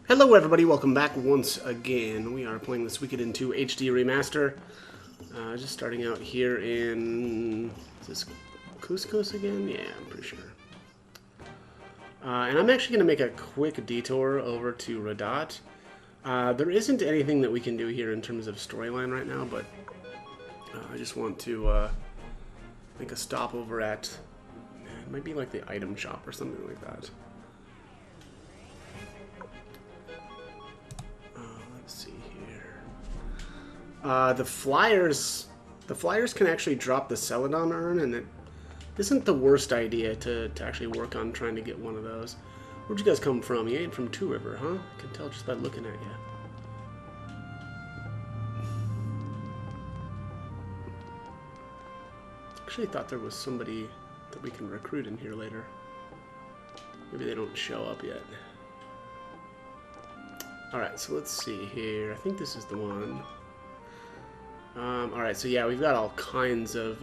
Hello everybody, welcome back once again. We are playing the Suikoden 2 HD Remaster. Just starting out here in... is this Couscous again? Yeah, I'm pretty sure. And I'm actually going to make a quick detour over to Radat. There isn't anything that we can do here in terms of storyline right now, but I just want to make a stop over at... it might be like the item shop or something like that. Let's see here. The flyers can actually drop the Celadon urn, and it isn't the worst idea to actually work on trying to get one of those. Where'd you guys come from? You ain't from Two River, huh? I can tell just by looking at you. Actually thought there was somebody that we can recruit in here later. Maybe they don't show up yet. Alright, so let's see here. I think this is the one. Alright, so yeah, we've got all kinds of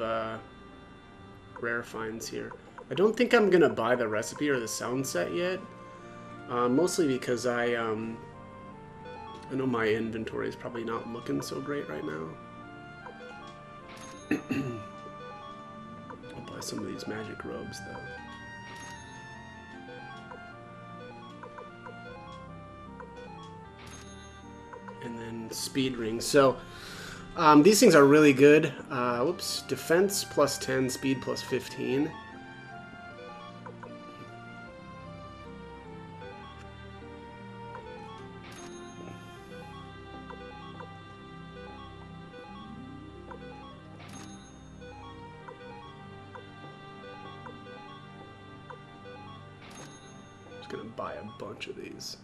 rare finds here. I don't think I'm gonna buy the recipe or the sound set yet. Mostly because I know my inventory is probably not looking so great right now. I'll buy some of these magic robes though. And then speed rings. So these things are really good. Whoops, defense plus 10, speed plus 15. Just gonna buy a bunch of these.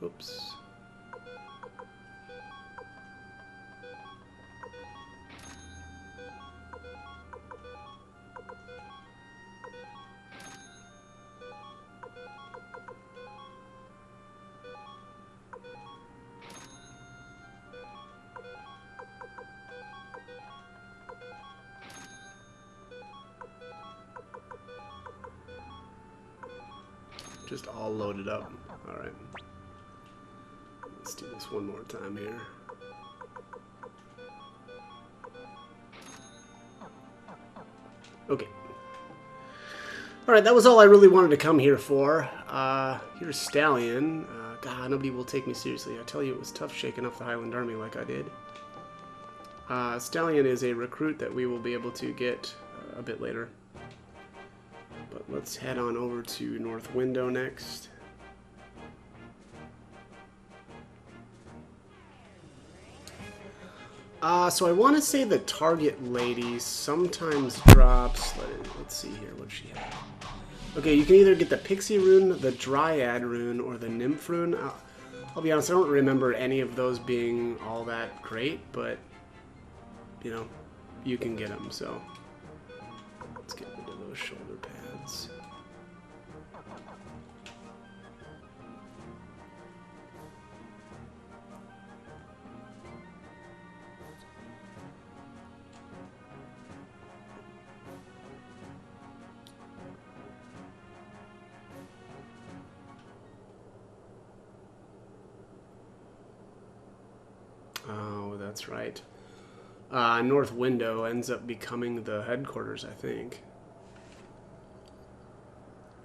Oops. Just all loaded up. Alright. Let's do this one more time here. Okay. Alright, that was all I really wanted to come here for. Here's Stallion. God, nobody will take me seriously. I tell you, it was tough shaking off the Highland Army like I did. Stallion is a recruit that we will be able to get a bit later. But let's head on over to North Window next. So I want to say the target lady sometimes drops... Let's see here, what she have? Okay, you can either get the Pixie rune, the Dryad rune, or the Nymph rune. I'll be honest, I don't remember any of those being all that great, but, you know, you can get them, so... Let's get rid of those shoulder pads. Oh, that's right. North Window ends up becoming the headquarters, I think.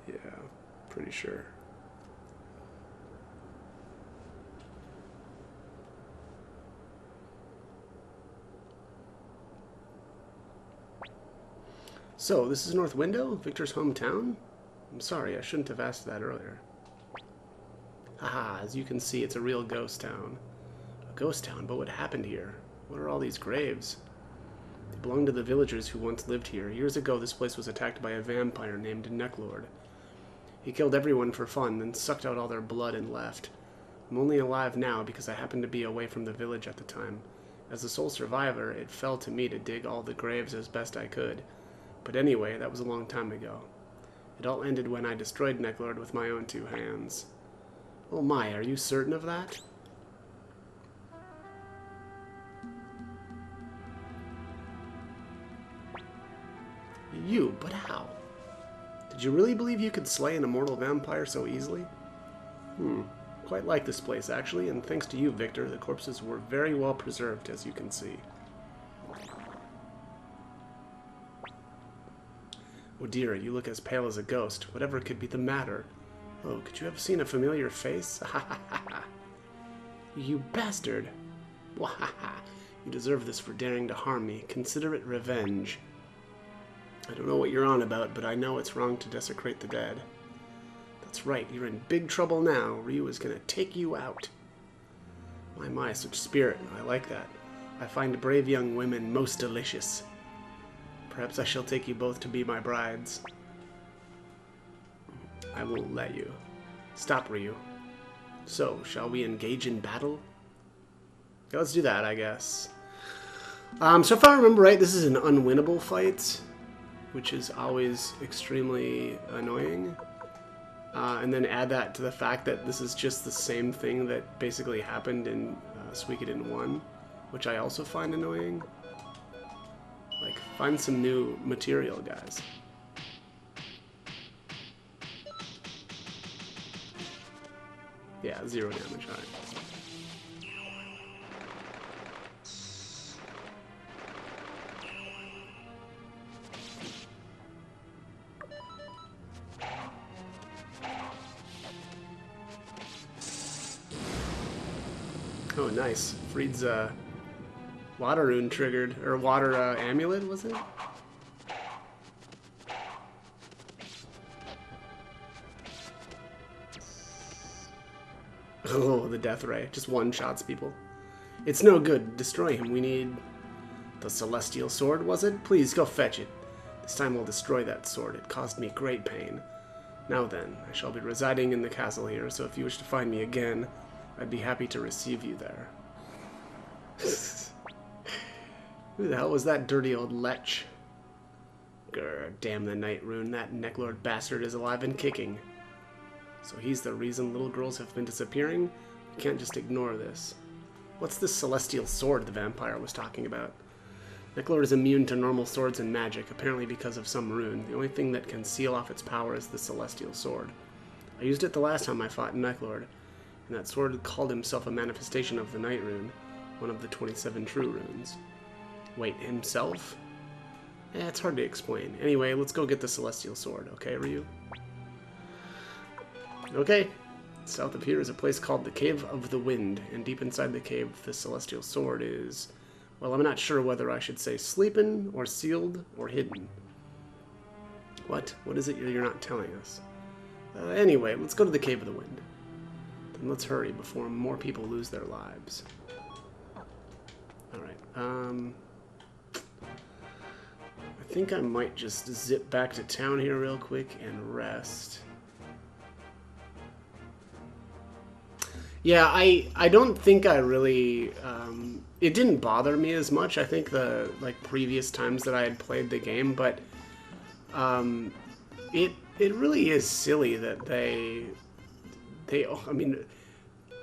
Yeah, pretty sure. So, this is North Window? Victor's hometown? I'm sorry, I shouldn't have asked that earlier. Haha, as you can see, it's a real ghost town. A ghost town, but what happened here? What are all these graves? They belong to the villagers who once lived here. Years ago, this place was attacked by a vampire named Necklord. He killed everyone for fun, then sucked out all their blood and left. I'm only alive now because I happened to be away from the village at the time. As the sole survivor, it fell to me to dig all the graves as best I could. But anyway, that was a long time ago. It all ended when I destroyed Necklord with my own two hands. Oh my, are you certain of that? You, but how? Did you really believe you could slay an immortal vampire so easily? Quite like this place, actually, and thanks to you, Victor, the corpses were very well preserved, as you can see. Oh dear, you look as pale as a ghost. Whatever could be the matter? Oh, could you have seen a familiar face? Ha ha ha ha! You bastard! Wahaha! You deserve this for daring to harm me. Consider it revenge. I don't know what you're on about, but I know it's wrong to desecrate the dead. That's right, you're in big trouble now. Ryu is gonna take you out. My, such spirit. I like that. I find brave young women most delicious. Perhaps I shall take you both to be my brides. I won't let you. Stop, Ryu. So, shall we engage in battle? Yeah, let's do that, I guess. So if I remember right, this is an unwinnable fight, which is always extremely annoying. And then add that to the fact that this is just the same thing that basically happened in Suikoden 1, which I also find annoying. Like, find some new material, guys. Yeah, 0 damage, alright. Oh, nice. Freed's water rune triggered, or water amulet, was it? Oh, the death ray. Just one-shots people. It's no good. Destroy him. We need the celestial sword, was it? Please, go fetch it. This time we'll destroy that sword. It caused me great pain. Now then, I shall be residing in the castle here, so if you wish to find me again, I'd be happy to receive you there. Who the hell was that dirty old lech? Grr, damn the night rune. That necklord bastard is alive and kicking. So he's the reason little girls have been disappearing? We can't just ignore this. What's this celestial sword the vampire was talking about? Necklord is immune to normal swords and magic, apparently because of some rune. The only thing that can seal off its power is the celestial sword. I used it the last time I fought Necklord, and that sword called himself a manifestation of the night rune, one of the 27 true runes. Wait, himself? It's hard to explain. Anyway, let's go get the celestial sword, okay, Ryu? Okay. South of here is a place called the Cave of the Wind, and deep inside the cave, the celestial sword is... Well, I'm not sure whether I should say sleeping, or sealed, or hidden. What? What is it you're not telling us? Anyway, let's go to the Cave of the Wind. Then let's hurry before more people lose their lives. Alright, I think I might just zip back to town here real quick and rest. Yeah, I don't think I really, it didn't bother me as much, I think, the, previous times that I had played the game, but, it really is silly that they, I mean,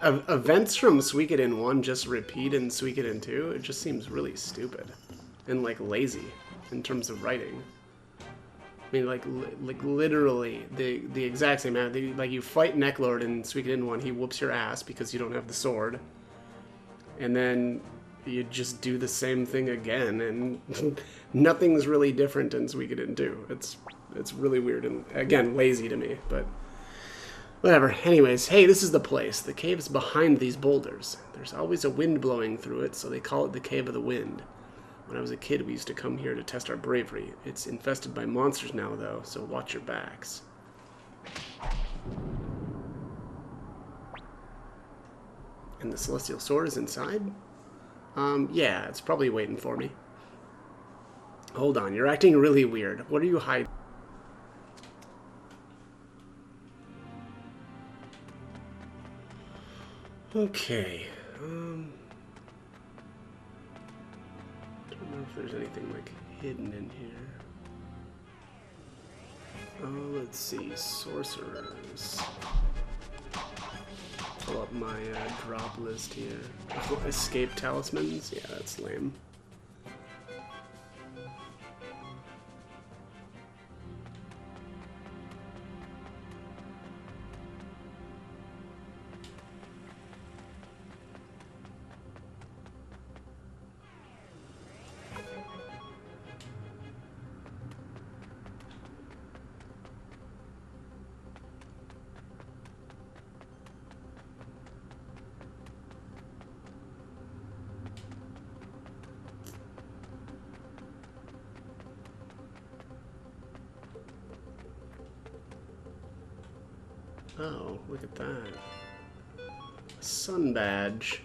events from Suikoden 1 just repeat in Suikoden 2, it just seems really stupid, and, lazy, in terms of writing. I mean, like literally the exact same. Like you fight Necklord in Suikoden 1, he whoops your ass because you don't have the sword, and then you just do the same thing again, and nothing's really different in Suikoden 2. It's really weird and again lazy to me, but whatever. Anyways, hey, this is the place. The cave's behind these boulders. There's always a wind blowing through it, so they call it the Cave of the Wind. When I was a kid, we used to come here to test our bravery. It's infested by monsters now, though, so watch your backs. And the celestial sword is inside? Yeah, it's probably waiting for me. Hold on, you're acting really weird. What are you hiding? Okay, I don't know if there's anything hidden in here. Oh, let's see, sorcerers. Pull up my drop list here. Oh, escape talismans? Yeah, that's lame. Oh, look at that. A sun badge.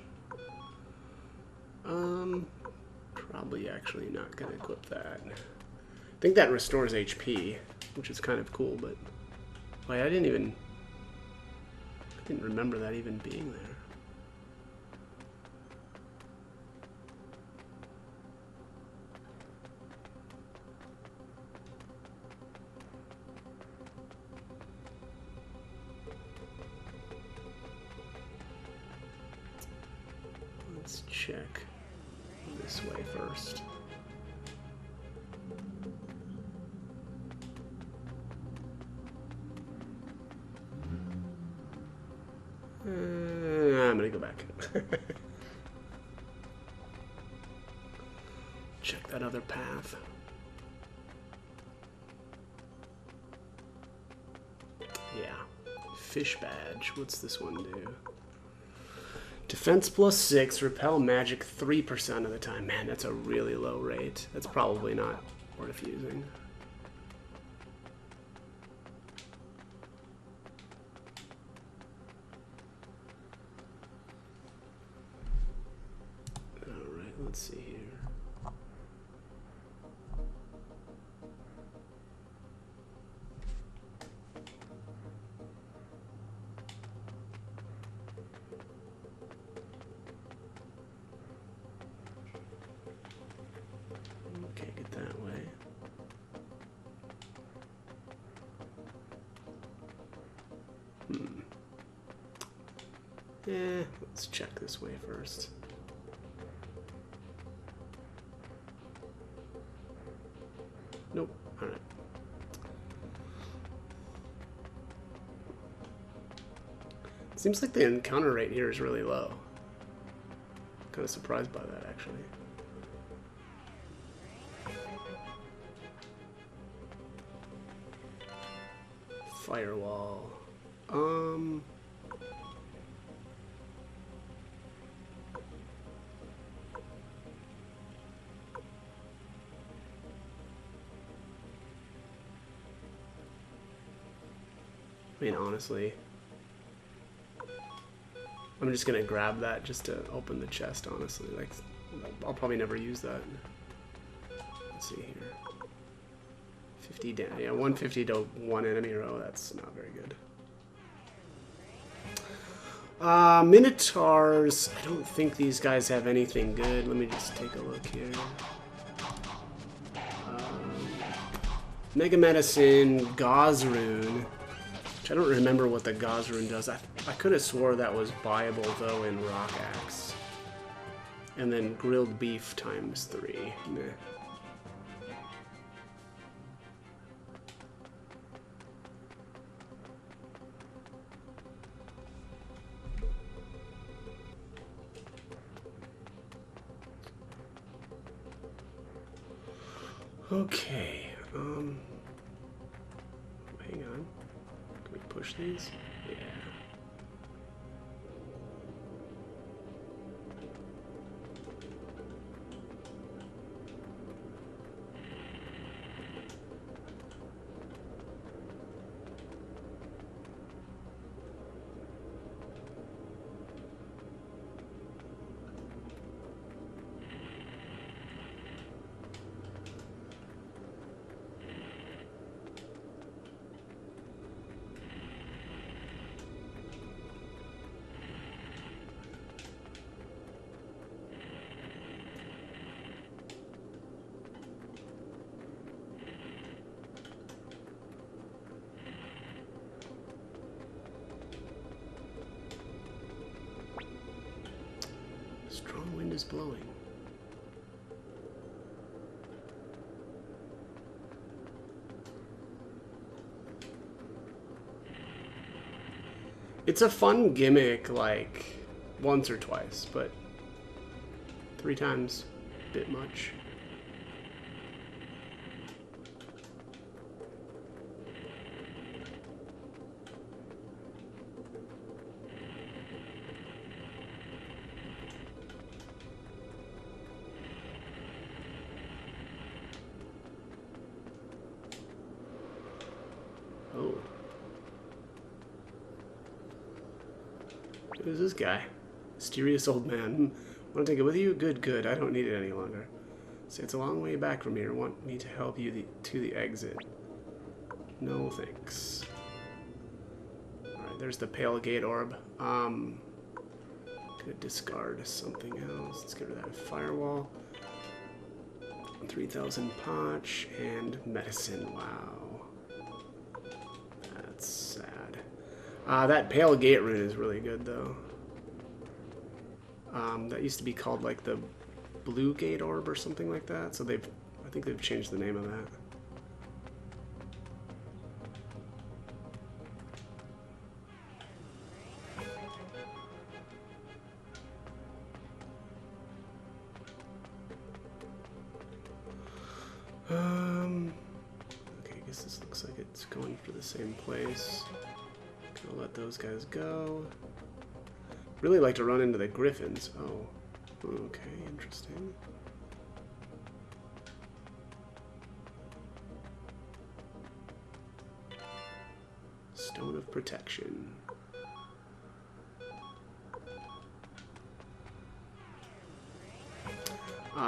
Probably actually not gonna equip that. I think that restores HP, which is kind of cool, but wait, I didn't remember that even being there. Let's check this way first. I'm gonna go back. Check that other path. Yeah. Fish badge. What's this one do? Defense +6, repel magic 3% of the time. Man, that's a really low rate. That's probably not worth using. Alright, let's see here. Can't get that way. Yeah, let's check this way first. Nope. Alright. Seems like the encounter rate here is really low. Kind of surprised by that, actually. Firewall. I mean, honestly, I'm just gonna grab that just to open the chest, honestly. Like, I'll probably never use that. Let's see here. 50 damage. Yeah, 150 to one enemy row. That's not very good. Minotaurs. I don't think these guys have anything good. Let me just take a look here. Mega Medicine, Gauze Rune. I don't remember what the Gauze Rune does. I could have swore that was buyable, though, in Rock Axe. And then Grilled Beef ×3. Meh. Okay, hang on. Can we push these? Yeah. Strong wind is blowing. It's a fun gimmick, like, once or twice, but 3 times, a bit much. Oh. Who's this guy? Mysterious old man. Want to take it with you? Good, good. I don't need it any longer. Say it's a long way back from here. Want me to help you to the exit? No, thanks. Alright, there's the pale gate orb. Gonna discard something else. Let's get rid of that firewall. 3,000 potch and medicine. Wow. That's sad. That pale gate rune is really good though. That used to be called like the blue gate orb or something like that. So I think they've changed the name of that. Okay, I guess this looks like it's going for the same place. Gonna let those guys go. Really like to run into the griffins. Oh, okay, interesting. Stone of Protection.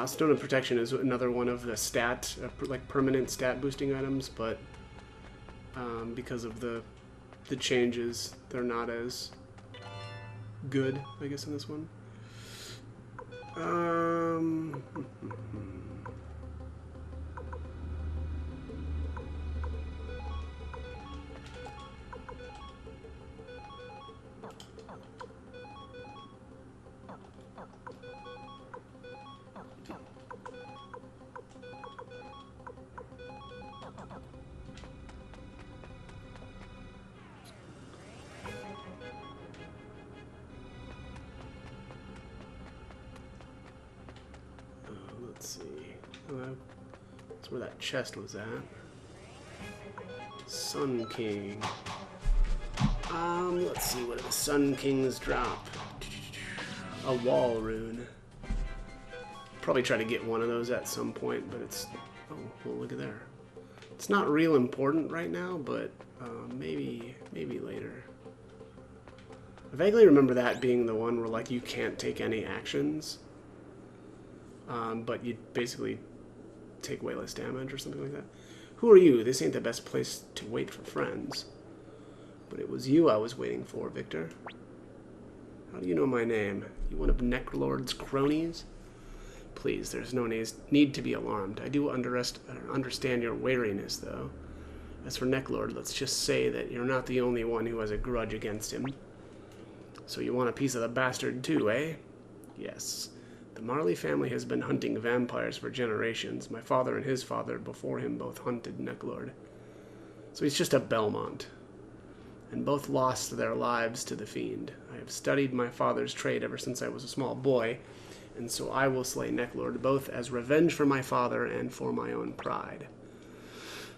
Stone of Protection is another one of the stat, like permanent stat boosting items, but because of the changes, they're not as good, I guess, in this one. Let's see. That's where that chest was at. Sun King. Let's see what the Sun Kings drop. A wall rune. Probably try to get one of those at some point, but it's... Oh, well, look at there. It's not real important right now, but maybe later. I vaguely remember that being the one where, like, you can't take any actions. But you basically take way less damage or something like that. Who are you? This ain't the best place to wait for friends. But it was you I was waiting for, Victor. How do you know my name? You one of Necklord's cronies? Please, there's no need to be alarmed. I do understand your wariness, though. As for Necklord, let's just say that you're not the only one who has a grudge against him. So you want a piece of the bastard too, eh? Yes. The Marley family has been hunting vampires for generations. My father and his father before him both hunted Necklord. So he's just a Belmont. And both lost their lives to the fiend. I have studied my father's trade ever since I was a small boy, and so I will slay Necklord both as revenge for my father and for my own pride.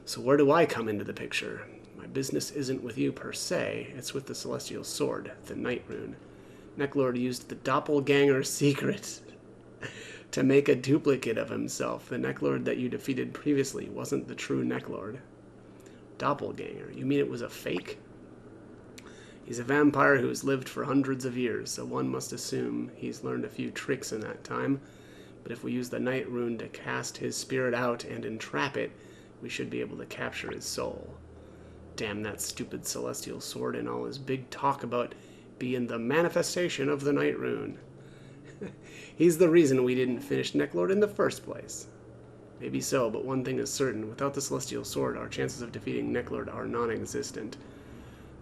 So where do I come into the picture? My business isn't with you per se, it's with the Celestial Sword, the Night Rune. Necklord used the doppelganger secret to make a duplicate of himself. The Necklord that you defeated previously wasn't the true Necklord. Doppelganger? You mean it was a fake? He's a vampire who has lived for hundreds of years, so one must assume he's learned a few tricks in that time. But if we use the Night Rune to cast his spirit out and entrap it, we should be able to capture his soul. Damn that stupid Celestial Sword and all his big talk about being the manifestation of the Night Rune. He's the reason we didn't finish Necklord in the first place. Maybe so, but one thing is certain. Without the Celestial Sword, our chances of defeating Necklord are non-existent.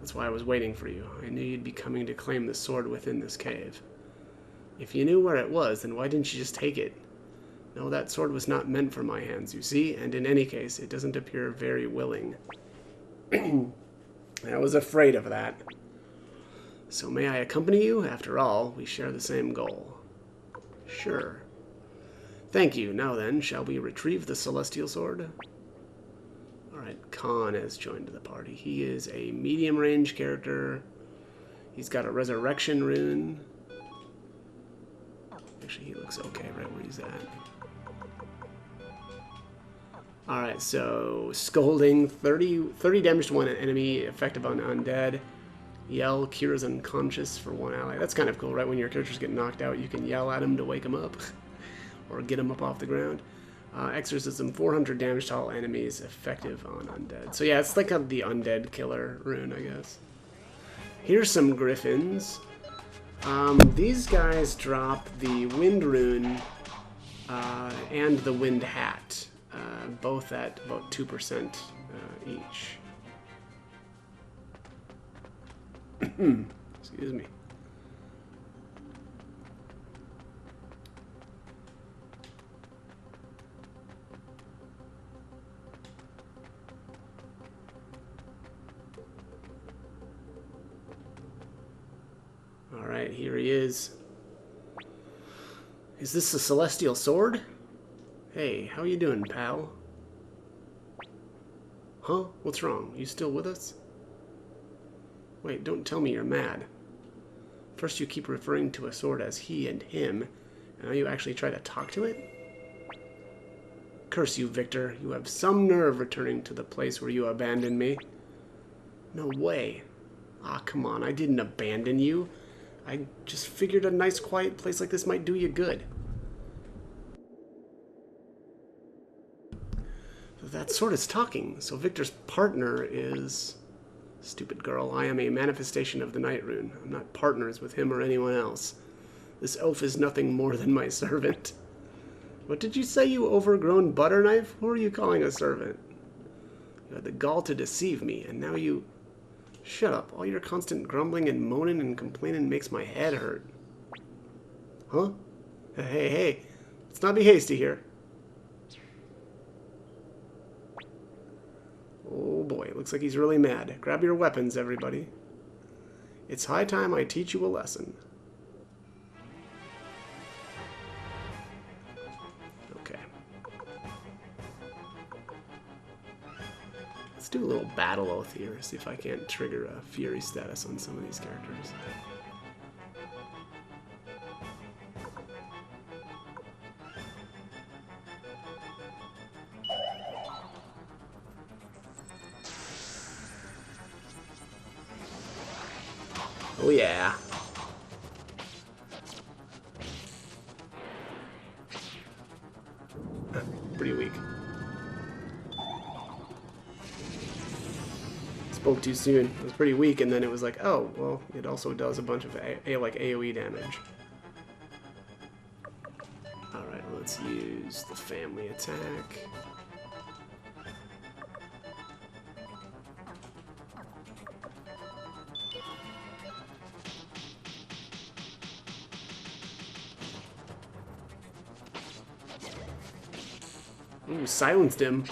That's why I was waiting for you. I knew you'd be coming to claim the sword within this cave. If you knew where it was, then why didn't you just take it? No, that sword was not meant for my hands, you see, and in any case, it doesn't appear very willing. I was afraid of that. So may I accompany you? After all, we share the same goal. Sure. Thank you. Now then, shall we retrieve the Celestial Sword? Alright, Khan has joined the party. He is a medium-range character. He's got a resurrection rune. Actually, he looks okay right where he's at. Alright, so Scolding, 30 damage to one enemy, effective on undead. Yell cures unconscious for one ally. That's kind of cool, right? When your characters get knocked out, you can yell at them to wake them up. Or get them up off the ground. Exorcism, 400 damage to all enemies, effective on undead. So yeah, it's like the undead killer rune, I guess. Here's some griffins. These guys drop the wind rune and the wind hat, both at about 2% each. Excuse me. Alright, here he is. Is this the Celestial Sword? Hey, how you doing, pal? Huh? What's wrong? You still with us? Wait, don't tell me you're mad. First you keep referring to a sword as he and him, and now you actually try to talk to it? Curse you, Victor. You have some nerve returning to the place where you abandoned me. No way. Ah, come on, I didn't abandon you. I just figured a nice quiet place like this might do you good. That sword is talking, so Victor's partner is... Stupid girl, I am a manifestation of the Night Rune. I'm not partners with him or anyone else. This elf is nothing more than my servant. What did you say, you overgrown butter knife? Who are you calling a servant? You had the gall to deceive me, and now you... Shut up. All your constant grumbling and moaning and complaining makes my head hurt. Huh? Hey, let's not be hasty here. Oh boy, looks like he's really mad. Grab your weapons, everybody. It's high time I teach you a lesson. Okay. Let's do a little battle oath here, see if I can't trigger a fury status on some of these characters. Oh yeah. Pretty weak. Spoke too soon. It was pretty weak, and then it was like, oh, well, it also does a bunch of like AoE damage. Alright, let's use the family attack. Ooh, silenced him.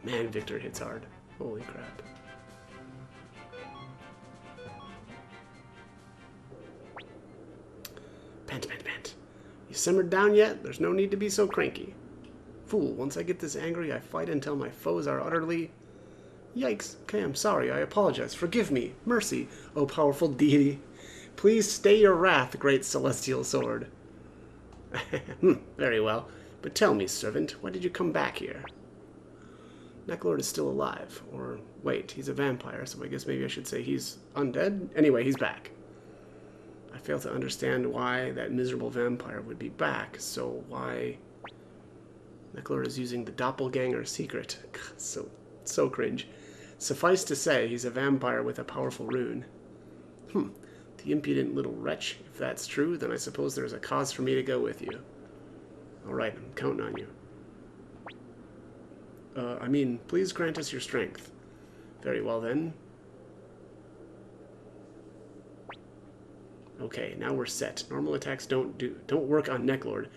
Man, Victor hits hard. Holy crap. Pant. You simmered down yet? There's no need to be so cranky. Fool, once I get this angry, I fight until my foes are utterly... Yikes. Okay, I'm sorry. I apologize. Forgive me. Mercy, O powerful deity. Please stay your wrath, great celestial sword. Very well. But tell me, servant, why did you come back here? Necklord is still alive. Or, wait, he's a vampire, so I guess maybe I should say he's undead? Anyway, he's back. I fail to understand why that miserable vampire would be back, so why... Necklord is using the doppelganger secret. So cringe. Suffice to say, he's a vampire with a powerful rune. The impudent little wretch. If that's true, then I suppose there's a cause for me to go with you. Alright, I'm counting on you. Please grant us your strength. Very well then. Okay, now we're set. Normal attacks don't work on Necklord.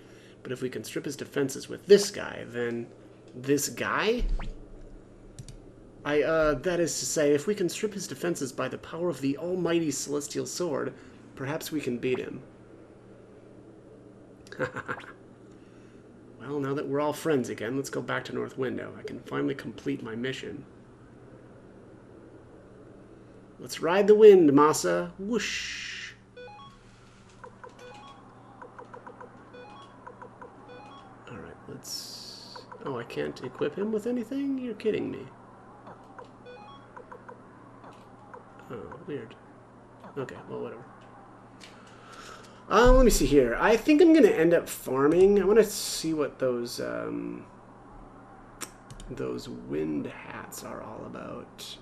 But if we can strip his defenses with this guy, then... This guy? That is to say, if we can strip his defenses by the power of the almighty celestial sword, perhaps we can beat him. Well, now that we're all friends again, let's go back to North Window. I can finally complete my mission. Let's ride the wind, Masa. Whoosh. Alright, let's... Oh, I can't equip him with anything? You're kidding me. Oh, weird. Okay, well, whatever. Let me see here. I think I'm going to end up farming. I want to see what those wind hats are all about.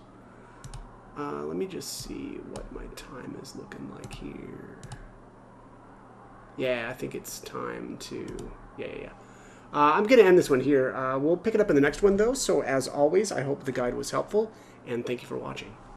Let me just see what my time is looking like here. Yeah, I think it's time to... Yeah. I'm going to end this one here. We'll pick it up in the next one, though. So, as always, I hope the guide was helpful, and thank you for watching.